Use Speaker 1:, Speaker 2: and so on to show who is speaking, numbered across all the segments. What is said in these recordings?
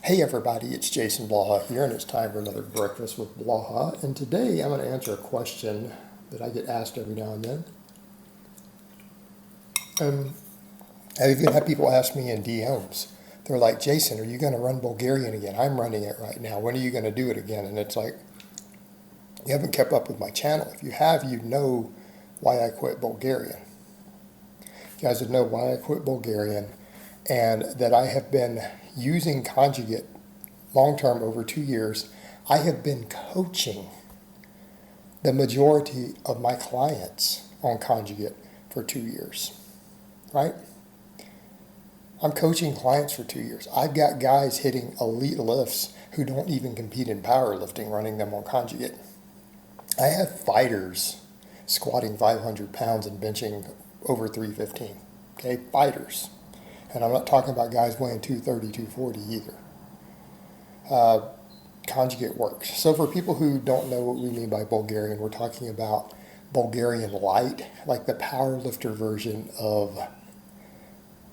Speaker 1: Hey everybody, it's Jason Blaha here, and it's time for another Breakfast with Blaha. And today I'm going to answer a question that I get asked every now and then. I've even had people ask me in DMs. They're like, Jason, are you going to run Bulgarian again? I'm running it right now. When are you going to do it again? And it's like, you haven't kept up with my channel. If you have, you know why I quit Bulgarian. You guys would know why I quit Bulgarian, and that I have been using conjugate long-term over 2 years. I have been coaching the majority of my clients on conjugate for 2 years, right? I'm coaching clients for 2 years. I've got guys hitting elite lifts who don't even compete in powerlifting, running them on conjugate. I have fighters squatting 500 pounds and benching over 315, okay? Fighters. And I'm not talking about guys weighing 230, 240 either. Conjugate works. So for people who don't know what we mean by Bulgarian, we're talking about Bulgarian light, like the powerlifter version of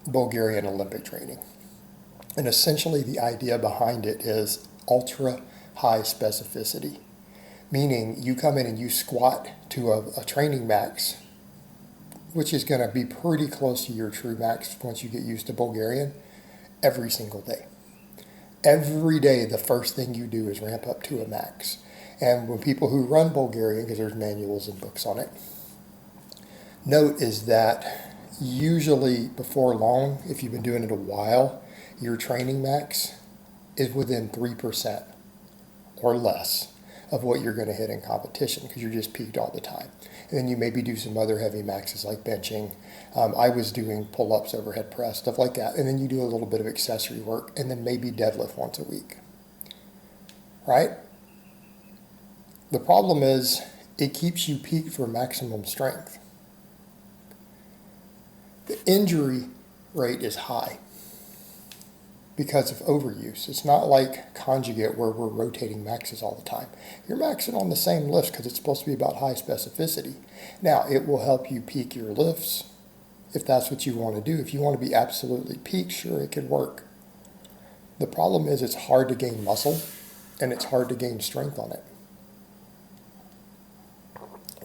Speaker 1: Bulgarian Olympic training. And essentially the idea behind it is ultra high specificity, meaning you come in and you squat to a training max, which is going to be pretty close to your true max once you get used to Bulgarian, every single day. Every day, the first thing you do is ramp up to a max. And when people who run Bulgarian, because there's manuals and books on it, note is that usually before long, if you've been doing it a while, your training max is within 3% or less of what you're going to hit in competition, because you're just peaked all the time. And then you maybe do some other heavy maxes like benching. I was doing pull-ups, overhead press, stuff like that. And then you do a little bit of accessory work, and then maybe deadlift once a week, right? The problem is it keeps you peaked for maximum strength. The injury rate is high because of overuse. It's not like conjugate where we're rotating maxes all the time. You're maxing on the same lifts because it's supposed to be about high specificity. Now, it will help you peak your lifts if that's what you want to do. If you want to be absolutely peaked, sure, it could work. The problem is it's hard to gain muscle and it's hard to gain strength on it.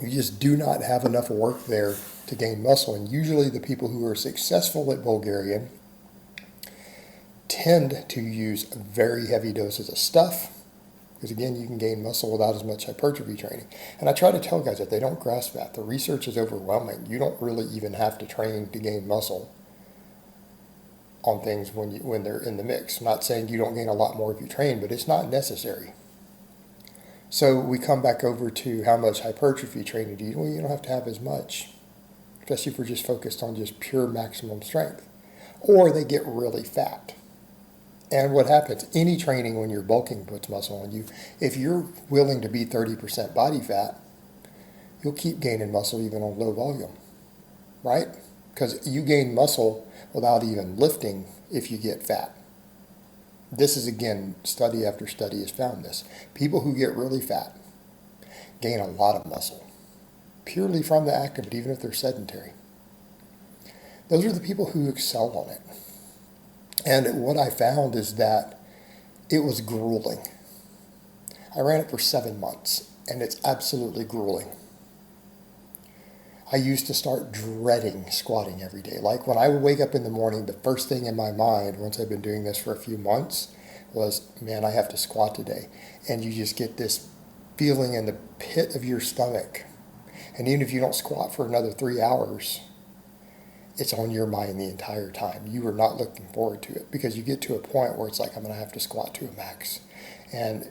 Speaker 1: You just do not have enough work there to gain muscle. And usually the people who are successful at Bulgarian tend to use very heavy doses of stuff, because again, you can gain muscle without as much hypertrophy training. And I try to tell guys that they don't grasp that. The research is overwhelming. You don't really even have to train to gain muscle on things when they're in the mix. I'm not saying you don't gain a lot more if you train, but it's not necessary. So we come back over to how much hypertrophy training do you do? Well, you don't have to have as much, especially if we're just focused on just pure maximum strength. Or they get really fat. And what happens, any training when you're bulking puts muscle on you. If you're willing to be 30% body fat, you'll keep gaining muscle even on low volume, right? Because you gain muscle without even lifting if you get fat. This is, again, study after study has found this. People who get really fat gain a lot of muscle, purely from the activity, even if they're sedentary. Those are the people who excel on it. And what I found is that it was grueling. I ran it for 7 months, and it's absolutely grueling. I used to start dreading squatting every day. Like when I would wake up in the morning, the first thing in my mind, once I've been doing this for a few months, was, man, I have to squat today. And you just get this feeling in the pit of your stomach. And even if you don't squat for another 3 hours, it's on your mind the entire time. You are not looking forward to it, because you get to a point where it's like, I'm going to have to squat to a max. And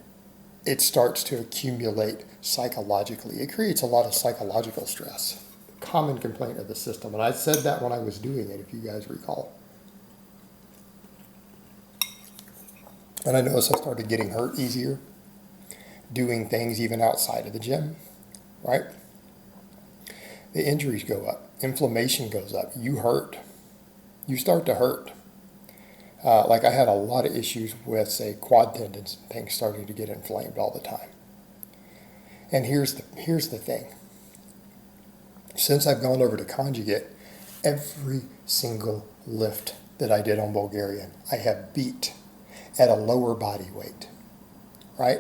Speaker 1: it starts to accumulate psychologically. It creates a lot of psychological stress. Common complaint of the system. And I said that when I was doing it, if you guys recall. And I noticed I started getting hurt easier, doing things even outside of the gym, right? The injuries go up. Inflammation goes up. You hurt. You start to hurt. Like I had a lot of issues with, say, quad tendons and things starting to get inflamed all the time. And here's the thing. Since I've gone over to conjugate, every single lift that I did on Bulgarian, I have beat. at a lower body weight, right?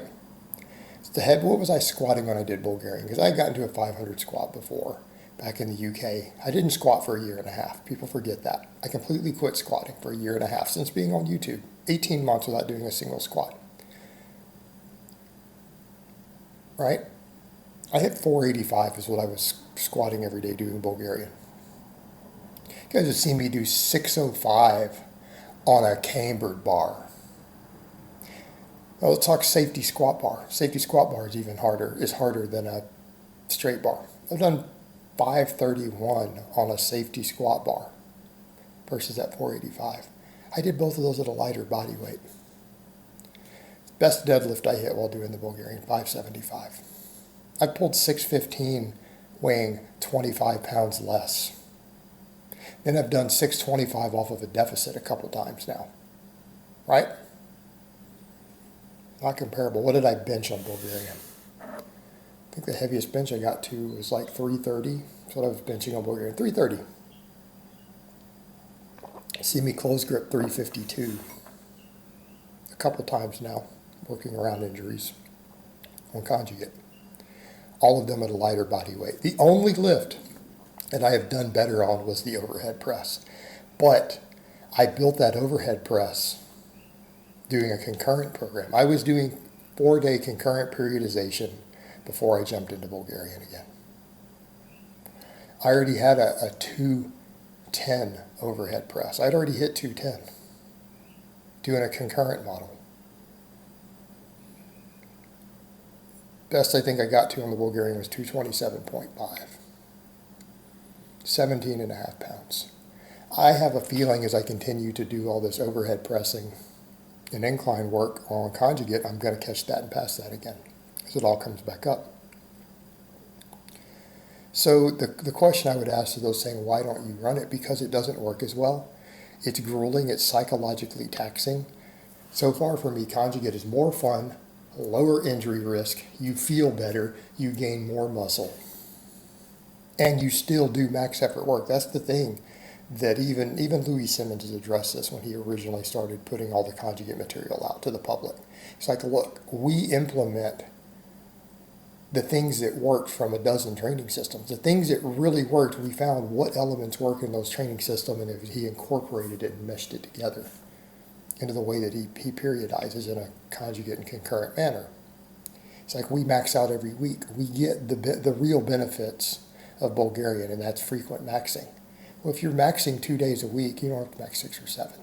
Speaker 1: The head, what was I squatting when I did Bulgarian? Because I got into a 500 squat before back in the UK. I didn't squat for a year and a half. People forget that. I completely quit squatting for a year and a half since being on YouTube. 18 months without doing a single squat. Right? I hit 485 is what I was squatting every day doing Bulgarian. You guys have seen me do 605 on a cambered bar. Well, let's talk safety squat bar. Safety squat bar is even harder, is harder than a straight bar. I've done 531 on a safety squat bar versus that 485. I did both of those at a lighter body weight. Best deadlift I hit while doing the Bulgarian, 575. I pulled 615 weighing 25 pounds less. Then I've done 625 off of a deficit a couple times now, right? Not comparable. What did I bench on Bulgarian? I think the heaviest bench I got to was like 330. That's what I was benching on Bulgarian, 330. See me close grip 352 a couple times now, working around injuries on conjugate. All of them at a lighter body weight. The only lift that I have done better on was the overhead press. But I built that overhead press doing a concurrent program. I was doing 4-day concurrent periodization before I jumped into Bulgarian again. I already had a 210 overhead press. I'd already hit 210 doing a concurrent model. Best I think I got to on the Bulgarian was 227.5. 17 and a half pounds. I have a feeling as I continue to do all this overhead pressing and incline work on conjugate, I'm going to catch that and pass that again as it all comes back up. So the question I would ask to those saying, why don't you run it? Because it doesn't work as well. It's grueling. It's psychologically taxing. So far for me, conjugate is more fun, lower injury risk, you feel better, you gain more muscle, and you still do max effort work. That's the thing that even Louis Simmons has addressed this when he originally started putting all the conjugate material out to the public. It's like, look, we implement the things that worked from a dozen training systems. The things that really worked, we found what elements work in those training systems, and he incorporated it and meshed it together into the way that he periodizes in a conjugate and concurrent manner. It's like we max out every week. We get the real benefits of Bulgarian, and that's frequent maxing. Well, if you're maxing 2 days a week, you don't have to max 6 or 7,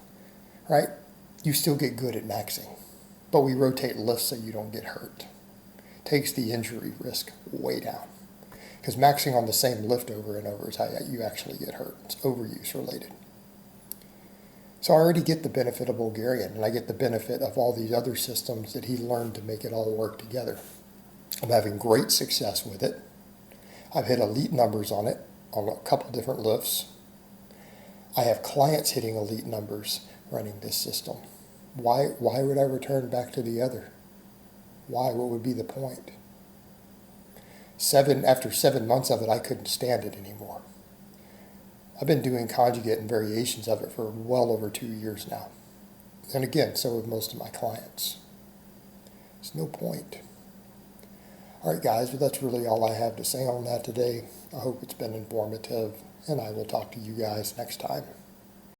Speaker 1: right? You still get good at maxing, but we rotate lifts so you don't get hurt. Takes the injury risk way down, because maxing on the same lift over and over is how you actually get hurt. It's overuse related. So I already get the benefit of Bulgarian, and I get the benefit of all these other systems that he learned to make it all work together. I'm having great success with it. I've hit elite numbers on it on a couple different lifts. I have clients hitting elite numbers running this system. Why would I return back to the other? Why? What would be the point? After 7 months of it, I couldn't stand it anymore. I've been doing conjugate and variations of it for well over 2 years now. And again, so have most of my clients. There's no point. All right, guys, well, that's really all I have to say on that today. I hope it's been informative, and I will talk to you guys next time.